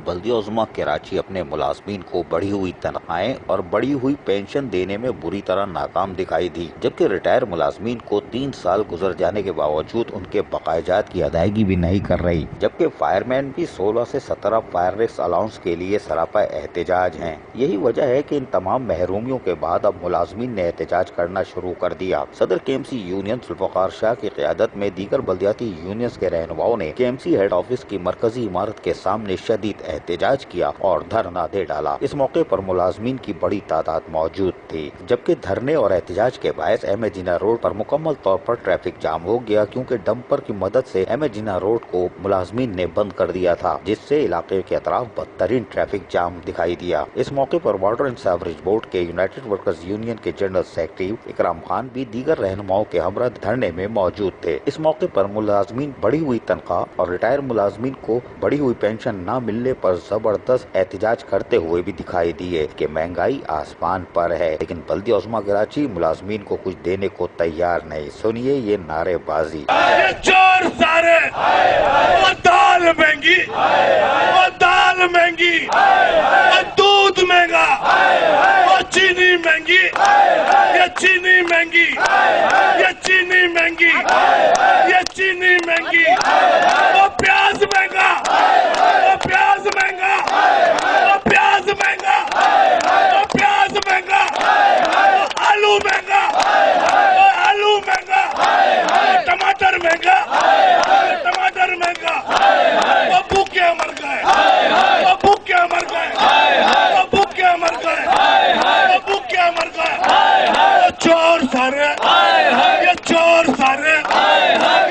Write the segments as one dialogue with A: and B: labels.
A: بلدیہ عظمیٰ کراچی اپنے ملازمین کو بڑھی ہوئی تنخواہیں اور بڑھی ہوئی پینشن دینے میں بری طرح ناکام دکھائی دی، جبکہ ریٹائر ملازمین کو 3 سال گزر جانے کے باوجود ان کے بقایا جات کی ادائیگی بھی نہیں کر رہی، جبکہ فائر مین بھی 16 سے 17 فائر ریکس الاؤنس کے لیے سراپا احتجاج ہیں۔ یہی وجہ ہے کہ ان تمام محرومیوں کے بعد اب ملازمین نے احتجاج کرنا شروع کر دیا۔ صدر کے ایم سی یونین ذوالفقار شاہ کی قیادت میں دیگر بلدیاتی یونینز کے رہنماؤں نے کے ایم سی ہیڈ آفس کی مرکزی عمارت کے سامنے شدید احتجاج کیا اور دھرنا دے ڈالا۔ اس موقع پر ملازمین کی بڑی تعداد موجود تھی، جبکہ دھرنے اور احتجاج کے باعث احمد جناح روڈ پر مکمل طور پر ٹریفک جام ہو گیا، کیونکہ ڈمپر کی مدد سے احمد جناح روڈ کو ملازمین نے بند کر دیا تھا، جس سے علاقے کے اطراف بدترین ٹریفک جام دکھائی دیا۔ اس موقع پر واٹر اینڈ سیوریج بورڈ کے یونائیٹڈ ورکرز یونین کے جنرل سیکرٹری اکرام خان بھی دیگر رہنماؤں کے ہمراہ دھرنے میں موجود تھے۔ اس موقع پر ملازمین بڑھی ہوئی تنخواہ اور ریٹائر ملازمین کو بڑھی ہوئی پینشن نہ ملنے پر زبردست احتجاج کرتے ہوئے بھی دکھائی دیے کہ مہنگائی آسمان پر ہے، لیکن بلدیہ عظمیٰ کراچی ملازمین کو کچھ دینے کو تیار نہیں۔ سنیے یہ نعرے بازی۔
B: چور سارے وہ دال مہنگی، وہ دال مہنگی، وہ دودھ مہنگا، وہ چینی مہنگی، یہ چینی مہنگی، یہ چینی مہنگی، یہ چینی مہنگی، وہ پیاز مہنگا، وہ پیاز مہنگا، وہ پیاز مہنگا، وہ پیاز مہنگا، وہ آلو مہنگا، وہ آلو مہنگا، ٹماٹر مہنگا، ٹماٹر مہنگا، وہ بھوکے مر گئے، وہ بھوکے مر گئے، وہ بھوکے مر گئے، وہ بھوکے مر گئے، وہ چور سارے، یہ چور سارے،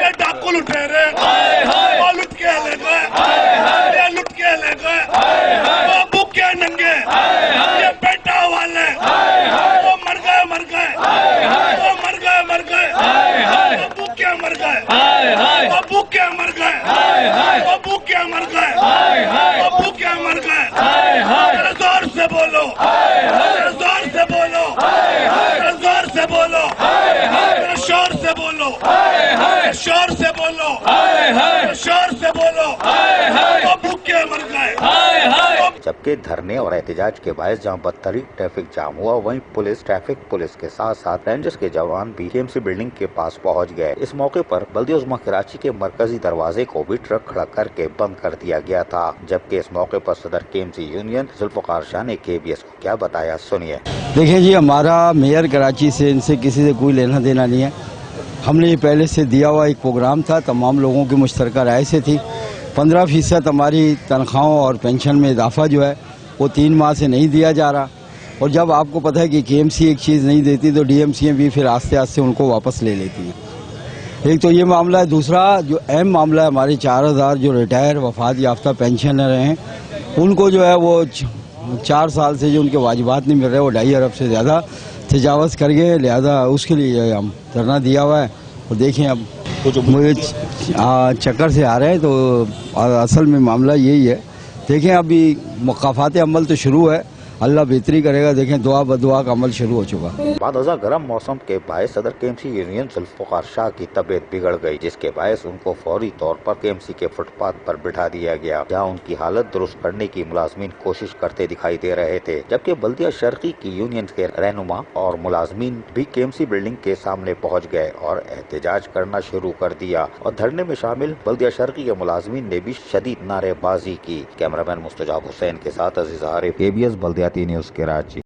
B: یہ ڈاکو لٹیرے، وہ لٹ کے لے گئے، یہ لٹ کے لے گئے، وہ بھوکے ننگے، یہ بیٹا والے، وہ مر گئے مر گئے، وہ مر گئے مر گئے، وہ بھوکے مر گئے، وہ بھوکے مر گئے، وہ بھوکے مر گئے، وہ بھوکے مر گئے۔ ذرا زور سے بولو، ذرا زور سے بولو، ذرا زور سے بولو، ذرا شور سے بولو، شور سے بولو، شور سے بولو، وہ بھوکے مر گئے۔
A: جبکہ دھرنے اور احتجاج کے باعث جہاں بدترین ٹریفک جام ہوا، وہیں ٹریفک پولیس کے ساتھ ساتھ رینجرز کے جوان بھی کے ایم سی بلڈنگ کے پاس پہنچ گئے۔ اس موقع پر بلدیہ عظمیٰ کراچی کے مرکزی دروازے کو بھی ٹرک کھڑا کر کے بند کر دیا گیا تھا، جبکہ اس موقع پر صدر کے ایم سی یونین ذوالفقار شاہ نے کے بی ایس کو کیا بتایا، سنیے۔
C: دیکھیں جی، ہمارا میئر کراچی سے ان سے کسی سے کوئی لینا دینا نہیں ہے۔ ہم نے یہ پہلے سے دیا ہوا ایک پروگرام تھا، تمام لوگوں کی مشترکہ رائے سے تھی۔ 15% ہماری تنخواہوں اور پینشن میں اضافہ جو ہے وہ 3 ماہ سے نہیں دیا جا رہا، اور جب آپ کو پتہ ہے کہ کے ایم سی ایک چیز نہیں دیتی تو ڈی ایم سی بھی پھر آہستہ آہستہ ان کو واپس لے لیتی ہیں۔ ایک تو یہ معاملہ ہے، دوسرا جو اہم معاملہ ہے، ہمارے 4000 جو ریٹائر وفات یافتہ پینشنر ہیں ان کو جو ہے وہ 4 سال سے جو ان کے واجبات نہیں مل رہے، وہ 2.5 ارب سے زیادہ تجاوز کر گئے، لہذا اس کے لیے ہم دھرنا دیا ہوا ہے۔ اور دیکھیں اب مجھے چکر سے آ رہے ہیں، تو اصل میں معاملہ یہی ہے۔ دیکھیں ابھی مقافات عمل تو شروع ہے، اللہ بہتری کرے گا۔ دیکھیں دعا بدعا کا عمل شروع ہو چکا۔
A: بعد ازاں گرم موسم کے باعث صدر کے ایم سی یونین ذوالفقار شاہ کی طبیعت بگڑ گئی، جس کے باعث ان کو فوری طور پر کے ایم سی کے فٹ پاتھ پر بٹھا دیا گیا، جہاں ان کی حالت درست کرنے کی ملازمین کوشش کرتے دکھائی دے رہے تھے، جبکہ بلدیہ شرقی کی یونین کے رہنما اور ملازمین بھی کے ایم سی بلڈنگ کے سامنے پہنچ گئے اور احتجاج کرنا شروع کر دیا، اور دھرنے میں شامل بلدیہ شرقی کے ملازمین نے بھی شدید نعرے بازی کی۔ کیمرہ مین مستجاب حسین کے ساتھ عزیز عارف، کے بی ایس بلدیاتی نیوز کراچی۔